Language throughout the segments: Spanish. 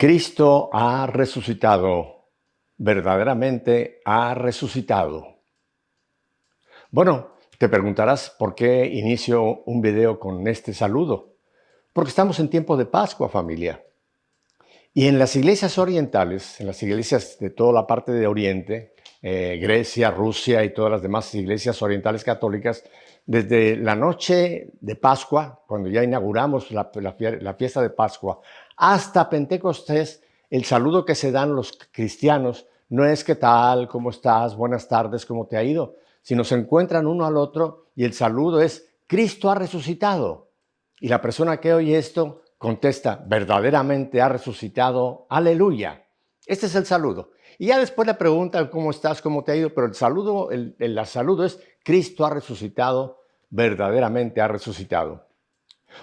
Cristo ha resucitado, verdaderamente ha resucitado. Bueno, te preguntarás por qué inicio un video con este saludo. Porque estamos en tiempo de Pascua, familia. Y en las iglesias orientales, en las iglesias de toda la parte de Oriente, Grecia, Rusia y todas las demás iglesias orientales católicas, desde la noche de Pascua, cuando ya inauguramos la fiesta de Pascua, hasta Pentecostés, el saludo que se dan los cristianos no es ¿qué tal? ¿Cómo estás? Buenas tardes, ¿cómo te ha ido? Sino se encuentran uno al otro y el saludo es Cristo ha resucitado. Y la persona que oye esto contesta, verdaderamente ha resucitado, aleluya. Este es el saludo. Y ya después le preguntan cómo estás, cómo te ha ido, pero el saludo, el saludo es Cristo ha resucitado, verdaderamente ha resucitado.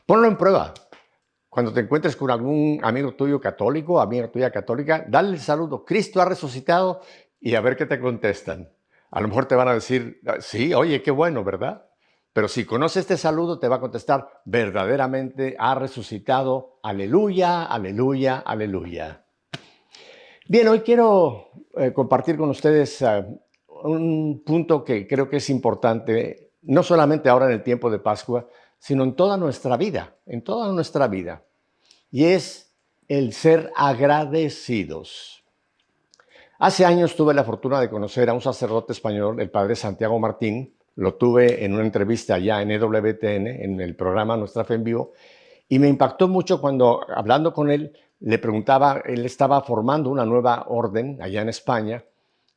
Ponlo en prueba. Cuando te encuentres con algún amigo tuyo católico, amiga tuya católica, dale el saludo, Cristo ha resucitado, y a ver qué te contestan. A lo mejor te van a decir, sí, oye, qué bueno, ¿verdad? Pero si conoce este saludo, te va a contestar, verdaderamente ha resucitado, aleluya, aleluya, aleluya. Bien, hoy quiero compartir con ustedes un punto que creo que es importante, no solamente ahora en el tiempo de Pascua, sino en toda nuestra vida, y es el ser agradecidos. Hace años tuve la fortuna de conocer a un sacerdote español, el padre Santiago Martín. Lo tuve en una entrevista allá en EWTN, en el programa Nuestra Fe en Vivo, y me impactó mucho cuando, hablando con él, le preguntaba, él estaba formando una nueva orden allá en España,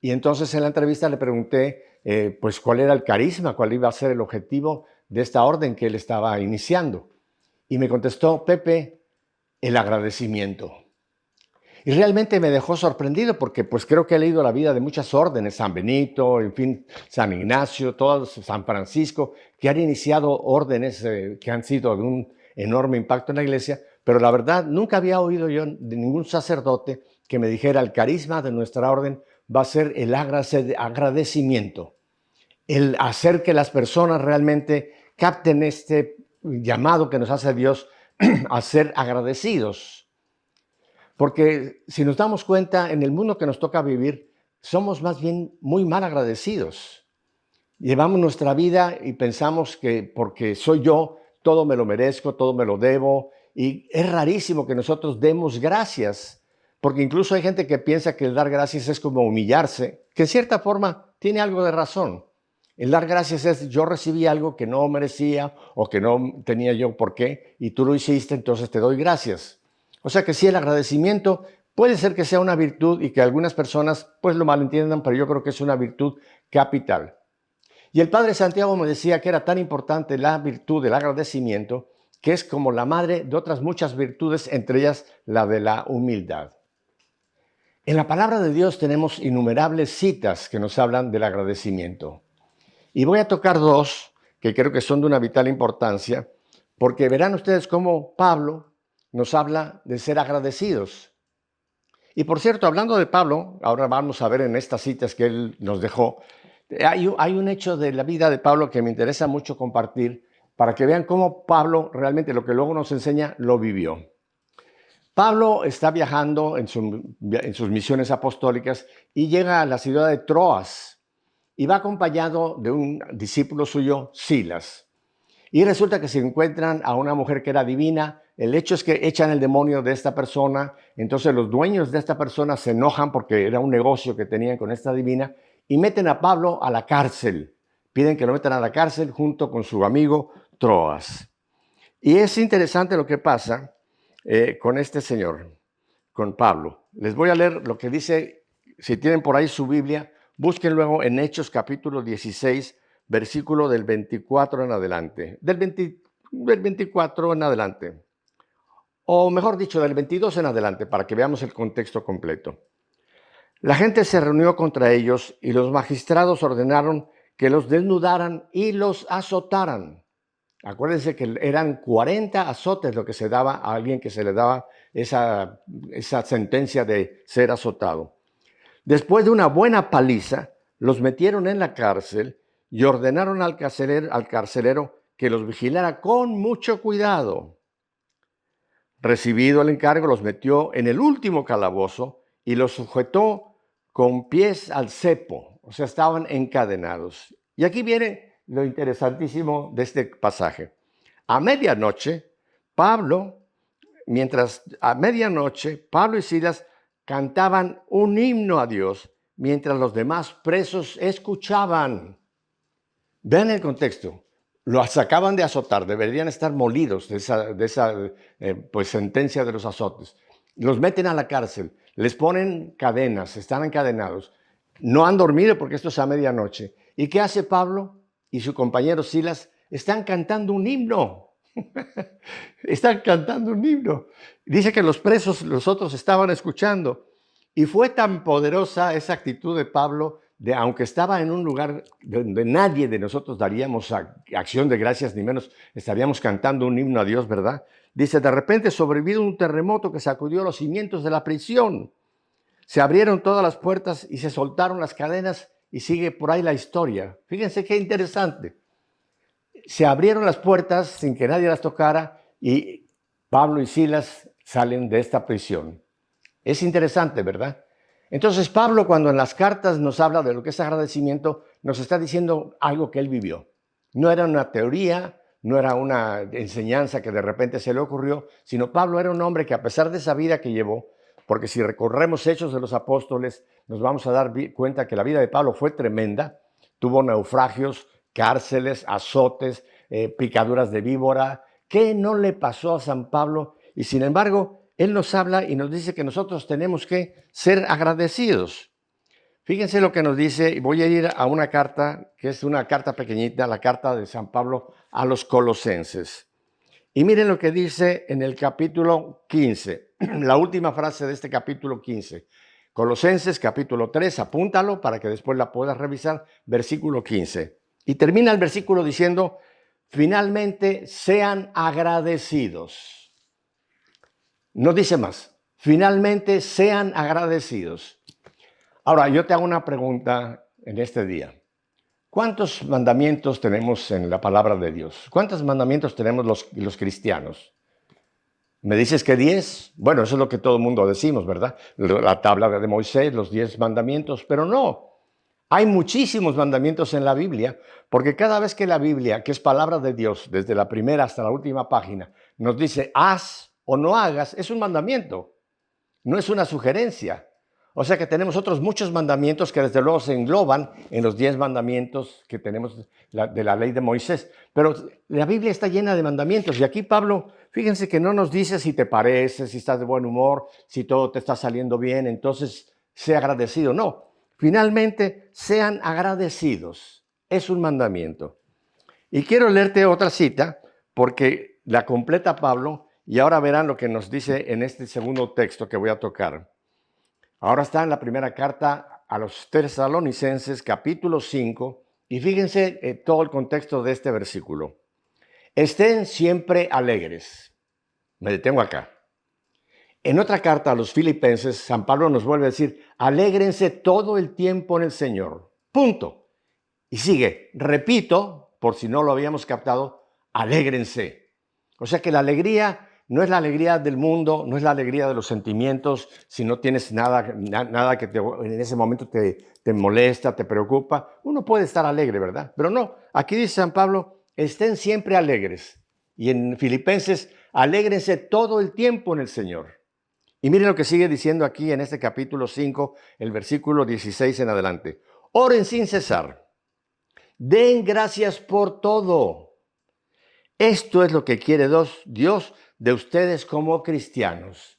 y entonces en la entrevista le pregunté, pues, cuál era el carisma, cuál iba a ser el objetivo de esta orden que él estaba iniciando. Y me contestó, Pepe, el agradecimiento. Y realmente me dejó sorprendido porque pues creo que he leído la vida de muchas órdenes, San Benito, en fin, San Ignacio, todos, San Francisco, que han iniciado órdenes que han sido de un enorme impacto en la iglesia, pero la verdad nunca había oído yo de ningún sacerdote que me dijera el carisma de nuestra orden va a ser el agradecimiento, el hacer que las personas realmente capten este llamado que nos hace Dios a ser agradecidos. Porque si nos damos cuenta, en el mundo que nos toca vivir, somos más bien muy mal agradecidos. Llevamos nuestra vida y pensamos que porque soy yo, todo me lo merezco, todo me lo debo. Y es rarísimo que nosotros demos gracias, porque incluso hay gente que piensa que el dar gracias es como humillarse, que en cierta forma tiene algo de razón. El dar gracias es yo recibí algo que no merecía o que no tenía yo por qué y tú lo hiciste, entonces te doy gracias. O sea que sí, el agradecimiento puede ser que sea una virtud y que algunas personas pues lo malentiendan, pero yo creo que es una virtud capital. Y el padre Santiago me decía que era tan importante la virtud del agradecimiento, que es como la madre de otras muchas virtudes, entre ellas la de la humildad. En la palabra de Dios tenemos innumerables citas que nos hablan del agradecimiento. Y voy a tocar dos que creo que son de una vital importancia, porque verán ustedes cómo Pablo nos habla de ser agradecidos. Y por cierto, hablando de Pablo, ahora vamos a ver en estas citas que él nos dejó, hay un hecho de la vida de Pablo que me interesa mucho compartir para que vean cómo Pablo realmente lo que luego nos enseña lo vivió. Pablo está viajando en sus misiones apostólicas y llega a la ciudad de Troas y va acompañado de un discípulo suyo, Silas. Y resulta que se encuentran a una mujer que era divina. El hecho es que echan el demonio de esta persona. Entonces los dueños de esta persona se enojan porque era un negocio que tenían con esta divina y meten a Pablo a la cárcel. Piden que lo metan a la cárcel junto con su amigo Troas. Y es interesante lo que pasa con este señor, con Pablo. Les voy a leer lo que dice, si tienen por ahí su Biblia, busquen luego en Hechos capítulo 16, versículo del 24 en adelante, del 24 en adelante, o mejor dicho, del 22 en adelante, para que veamos el contexto completo. La gente se reunió contra ellos y los magistrados ordenaron que los desnudaran y los azotaran. Acuérdense que eran 40 azotes lo que se daba a alguien que se le daba esa sentencia de ser azotado. Después de una buena paliza, los metieron en la cárcel y ordenaron al carcelero que los vigilara con mucho cuidado. Recibido el encargo, los metió en el último calabozo y los sujetó con pies al cepo, o sea, estaban encadenados. Y aquí viene lo interesantísimo de este pasaje. A medianoche, Pablo y Silas cantaban un himno a Dios mientras los demás presos escuchaban. Vean el contexto. Los acaban de azotar, deberían estar molidos de esa pues, sentencia de los azotes. Los meten a la cárcel, les ponen cadenas, están encadenados. No han dormido porque esto es a medianoche. ¿Y qué hace Pablo y su compañero Silas? Están cantando un himno. Están cantando un himno. Dice que los presos, los otros estaban escuchando. Y fue tan poderosa esa actitud de Pablo, de aunque estaba en un lugar donde nadie de nosotros daríamos acción de gracias, ni menos estaríamos cantando un himno a Dios, ¿verdad? Dice, de repente sobrevino un terremoto que sacudió los cimientos de la prisión. Se abrieron todas las puertas y se soltaron las cadenas y sigue por ahí la historia. Fíjense qué interesante. Se abrieron las puertas sin que nadie las tocara y Pablo y Silas salen de esta prisión. Es interesante, ¿verdad? Entonces Pablo, cuando en las cartas nos habla de lo que es agradecimiento, nos está diciendo algo que él vivió. No era una teoría, no era una enseñanza que de repente se le ocurrió, sino Pablo era un hombre que a pesar de esa vida que llevó, porque si recorremos Hechos de los Apóstoles, nos vamos a dar cuenta que la vida de Pablo fue tremenda. Tuvo naufragios, cárceles, azotes, picaduras de víbora. ¿Qué no le pasó a San Pablo? Y sin embargo, él nos habla y nos dice que nosotros tenemos que ser agradecidos. Fíjense lo que nos dice, y voy a ir a una carta, que es una carta pequeñita, la carta de San Pablo a los Colosenses. Y miren lo que dice en el capítulo 15, la última frase de este capítulo 15. Colosenses capítulo 3, apúntalo para que después la puedas revisar, versículo 15. Y termina el versículo diciendo, finalmente sean agradecidos. No dice más, finalmente sean agradecidos. Ahora, yo te hago una pregunta en este día. ¿Cuántos mandamientos tenemos en la palabra de Dios? ¿Cuántos mandamientos tenemos los cristianos? ¿Me dices que 10? Bueno, eso es lo que todo el mundo decimos, ¿verdad? La tabla de Moisés, los 10 mandamientos, pero no. Hay muchísimos mandamientos en la Biblia, porque cada vez que la Biblia, que es palabra de Dios, desde la primera hasta la última página, nos dice haz o no hagas, es un mandamiento, no es una sugerencia. O sea que tenemos otros muchos mandamientos que desde luego se engloban en los 10 mandamientos que tenemos de la ley de Moisés. Pero la Biblia está llena de mandamientos y aquí Pablo, fíjense que no nos dice si te parece, si estás de buen humor, si todo te está saliendo bien, entonces sé agradecido. No, finalmente sean agradecidos. Es un mandamiento. Y quiero leerte otra cita porque la completa Pablo y ahora verán lo que nos dice en este segundo texto que voy a tocar. Ahora está en la primera carta a los Tesalonicenses, capítulo 5, y fíjense todo el contexto de este versículo. Estén siempre alegres. Me detengo acá. En otra carta a los Filipenses, San Pablo nos vuelve a decir, alégrense todo el tiempo en el Señor. Punto. Y sigue, repito, por si no lo habíamos captado, alégrense. O sea que la alegría no es la alegría del mundo, no es la alegría de los sentimientos, si no tienes nada que en ese momento te molesta, te preocupa. Uno puede estar alegre, ¿verdad? Pero no, aquí dice San Pablo, estén siempre alegres. Y en Filipenses, alégrense todo el tiempo en el Señor. Y miren lo que sigue diciendo aquí en este capítulo 5, el versículo 16 en adelante. Oren sin cesar. Den gracias por todo. Esto es lo que quiere Dios de ustedes como cristianos.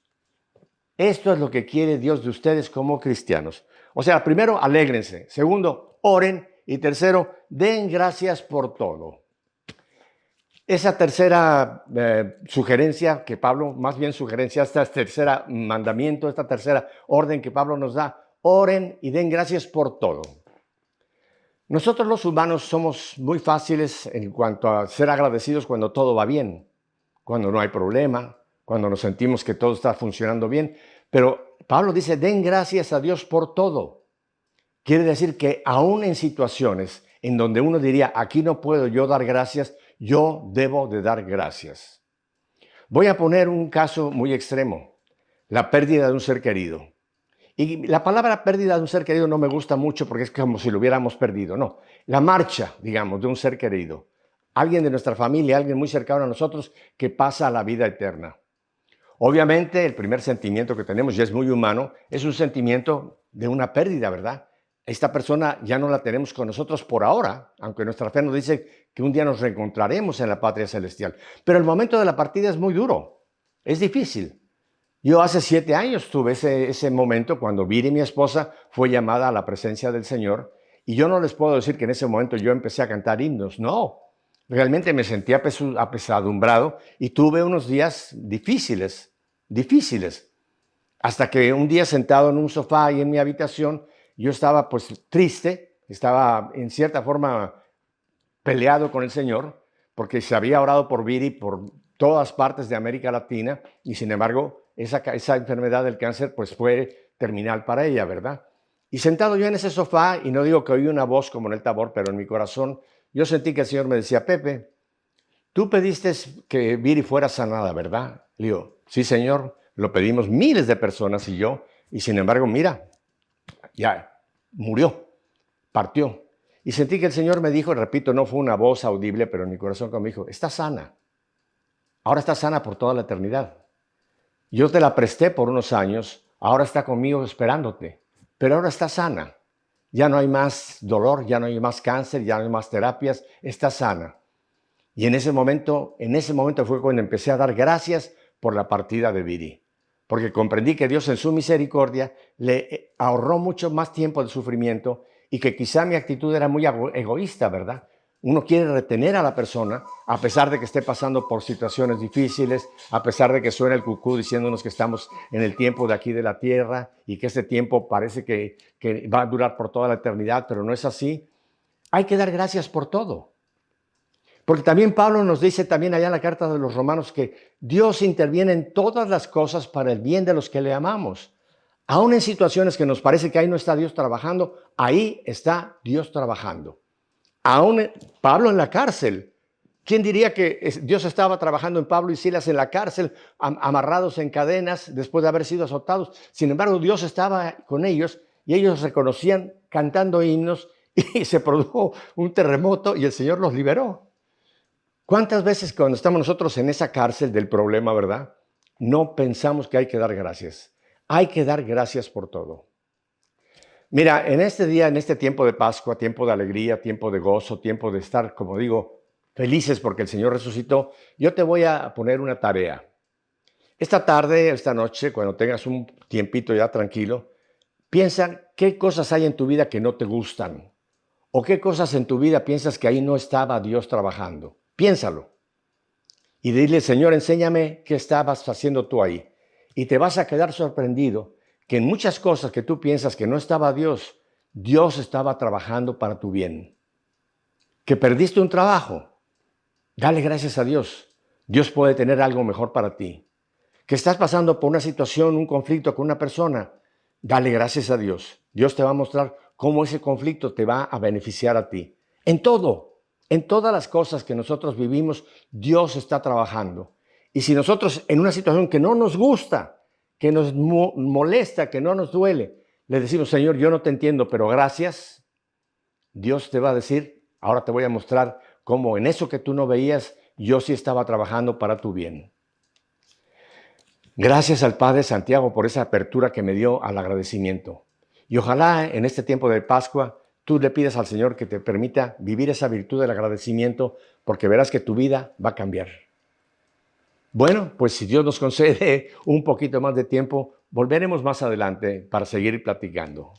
Esto es lo que quiere Dios de ustedes como cristianos. O sea, primero, alégrense. Segundo, oren. Y tercero, den gracias por todo. Esa tercera sugerencia que Pablo, más bien sugerencia, esta tercera mandamiento, esta tercera orden que Pablo nos da, oren y den gracias por todo. Nosotros los humanos somos muy fáciles en cuanto a ser agradecidos cuando todo va bien, cuando no hay problema, cuando nos sentimos que todo está funcionando bien. Pero Pablo dice, den gracias a Dios por todo. Quiere decir que aún en situaciones en donde uno diría, aquí no puedo yo dar gracias, yo debo de dar gracias. Voy a poner un caso muy extremo, la pérdida de un ser querido. Y la palabra pérdida de un ser querido no me gusta mucho porque es como si lo hubiéramos perdido, no. La marcha, digamos, de un ser querido. Alguien de nuestra familia, alguien muy cercano a nosotros que pasa a la vida eterna. Obviamente, el primer sentimiento que tenemos, y es muy humano, es un sentimiento de una pérdida, ¿verdad? Esta persona ya no la tenemos con nosotros por ahora, aunque nuestra fe nos dice que un día nos reencontraremos en la patria celestial. Pero el momento de la partida es muy duro, es difícil. Yo hace 7 años tuve ese momento cuando Viri, mi esposa, fue llamada a la presencia del Señor, y yo no les puedo decir que en ese momento yo empecé a cantar himnos, no. Realmente me sentía apesadumbrado y tuve unos días difíciles, difíciles. Hasta que un día sentado en un sofá ahí en mi habitación, yo estaba pues triste, estaba en cierta forma peleado con el Señor, porque se había orado por Viri por todas partes de América Latina y sin embargo esa enfermedad del cáncer pues fue terminal para ella, ¿verdad? Y sentado yo en ese sofá, y no digo que oí una voz como en el Tabor, pero en mi corazón yo sentí que el Señor me decía, Pepe, tú pediste que Viri fuera sanada, ¿verdad? Le digo, sí, Señor, lo pedimos miles de personas y sin embargo, mira, ya murió, partió. Y sentí que el Señor me dijo, repito, no fue una voz audible, pero en mi corazón me dijo, está sana. Ahora está sana por toda la eternidad. Yo te la presté por unos años, ahora está conmigo esperándote, pero ahora está sana. Ya no hay más dolor, ya no hay más cáncer, ya no hay más terapias, está sana. Y en ese momento fue cuando empecé a dar gracias por la partida de Viri, porque comprendí que Dios en su misericordia le ahorró mucho más tiempo de sufrimiento y que quizá mi actitud era muy egoísta, ¿verdad? Uno quiere retener a la persona a pesar de que esté pasando por situaciones difíciles, a pesar de que suena el cucú diciéndonos que estamos en el tiempo de aquí de la tierra y que este tiempo parece que va a durar por toda la eternidad, pero no es así. Hay que dar gracias por todo. Porque también Pablo nos dice también allá en la carta de los Romanos que Dios interviene en todas las cosas para el bien de los que le amamos. Aún en situaciones que nos parece que ahí no está Dios trabajando, ahí está Dios trabajando. Aún Pablo en la cárcel. ¿Quién diría que Dios estaba trabajando en Pablo y Silas en la cárcel, amarrados en cadenas después de haber sido azotados? Sin embargo, Dios estaba con ellos y ellos reconocían cantando himnos y se produjo un terremoto y el Señor los liberó. ¿Cuántas veces cuando estamos nosotros en esa cárcel del problema, verdad? No pensamos que hay que dar gracias. Hay que dar gracias por todo. Mira, en este día, en este tiempo de Pascua, tiempo de alegría, tiempo de gozo, tiempo de estar, como digo, felices porque el Señor resucitó, yo te voy a poner una tarea. Esta tarde, esta noche, cuando tengas un tiempito ya tranquilo, piensa qué cosas hay en tu vida que no te gustan o qué cosas en tu vida piensas que ahí no estaba Dios trabajando. Piénsalo. Y dile, Señor, enséñame qué estabas haciendo tú ahí. Y te vas a quedar sorprendido que en muchas cosas que tú piensas que no estaba Dios, Dios estaba trabajando para tu bien. Que perdiste un trabajo, dale gracias a Dios. Dios puede tener algo mejor para ti. Que estás pasando por una situación, un conflicto con una persona, dale gracias a Dios. Dios te va a mostrar cómo ese conflicto te va a beneficiar a ti. En todo. En todas las cosas que nosotros vivimos, Dios está trabajando. Y si nosotros en una situación que no nos gusta, que nos molesta, que no nos duele, le decimos, Señor, yo no te entiendo, pero gracias, Dios te va a decir, ahora te voy a mostrar cómo en eso que tú no veías, yo sí estaba trabajando para tu bien. Gracias al Padre Santiago por esa apertura que me dio al agradecimiento. Y ojalá en este tiempo de Pascua tú le pides al Señor que te permita vivir esa virtud del agradecimiento, porque verás que tu vida va a cambiar. Bueno, pues si Dios nos concede un poquito más de tiempo, volveremos más adelante para seguir platicando.